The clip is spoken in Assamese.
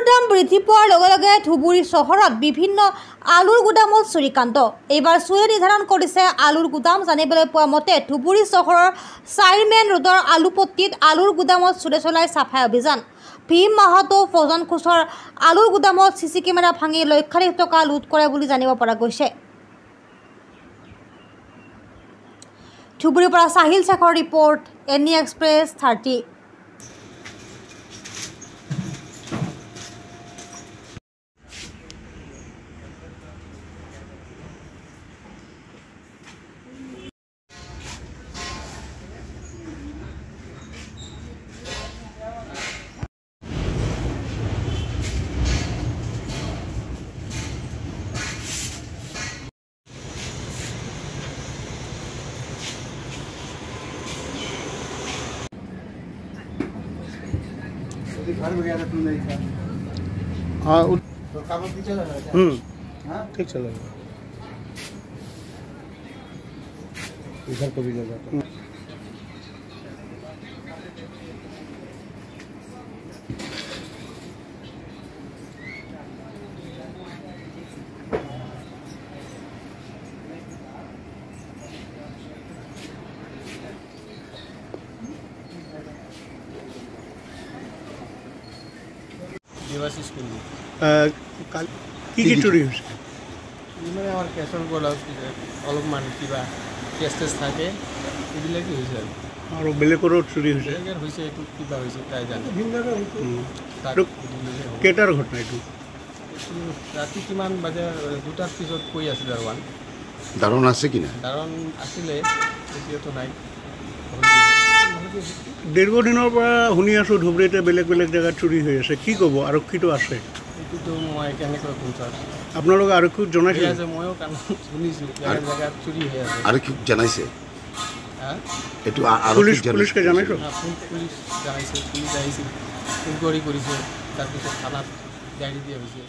দাম বৃদ্ধি পোৱাৰ লগে লগে ধুবুৰী চহৰত বিভিন্ন আলুৰ গুদামত চুৰিকাণ্ড। এইবাৰ চুৰে নিৰ্ধাৰণ কৰিছে আলুৰ গুদাম। জানিবলৈ পোৱা মতে ধুবুৰী চহৰৰ 4 মেইন ৰোডৰ আলুপট্টিত আলুৰ গুদামত চুৰে চলাই চাফাই অভিযান। ভীম মাহাতো ফজন কোচৰ আলুৰ গুদামত চিচি কেমেৰা ভাঙি লক্ষাধিক টকা লুট কৰে বুলি জানিব পৰা গৈছে। ধুবুৰীৰ পৰা Sahil Shekhar report, any express 30। घर वगैरह तुम नहीं था? हाँ तो काम ठीक चल रहा है? हाँ ठीक चल रहा है। इधर को भी जगह देवाशीष कुंडी কি চুরি হয়েছে? মানে আমার কেশৰ ব্লাউজ অলপমান কিবা কেছ টেছ থাকে এইবিলাকেই হৈছে আৰু বেলেগৰো চুৰি হৈছে? বেলেগৰ হৈছে, এইটো কিবা হৈছে তাই জানে। কেইটাৰ ঘটনা এইটো? ৰাতি কিমান বাজে 2টাৰ পিছত কৈ আছে দাৰোৱান। দাৰণ আছে কিনা? দাৰোৱান আছিলে, এতিয়াতো নাই। দীৰ্ঘদিনৰ পৰা শুনি আছোঁ ধুবুৰীতে বেলেগ বেলেগ জেগাত চুৰি হৈ আছে, কি ক'ব? আৰক্ষীটো আছে, এইটোতো মই কেনেকৈ ক'ম ছাৰ? আপোনালোকে আৰক্ষীক জনাইছে? ময়ো কাম শুনিছোঁ জেগাত চুৰি হৈ আছে। আৰক্ষীক জনাইছে? এইটো পুলিচকে জনাইছোঁ? পুলিচ জনাইছে, পুলিচ আহিছিল, ইনকুৱাৰী কৰিছে, তাৰপিছত থানাত গাড়ী দিয়া হৈছে।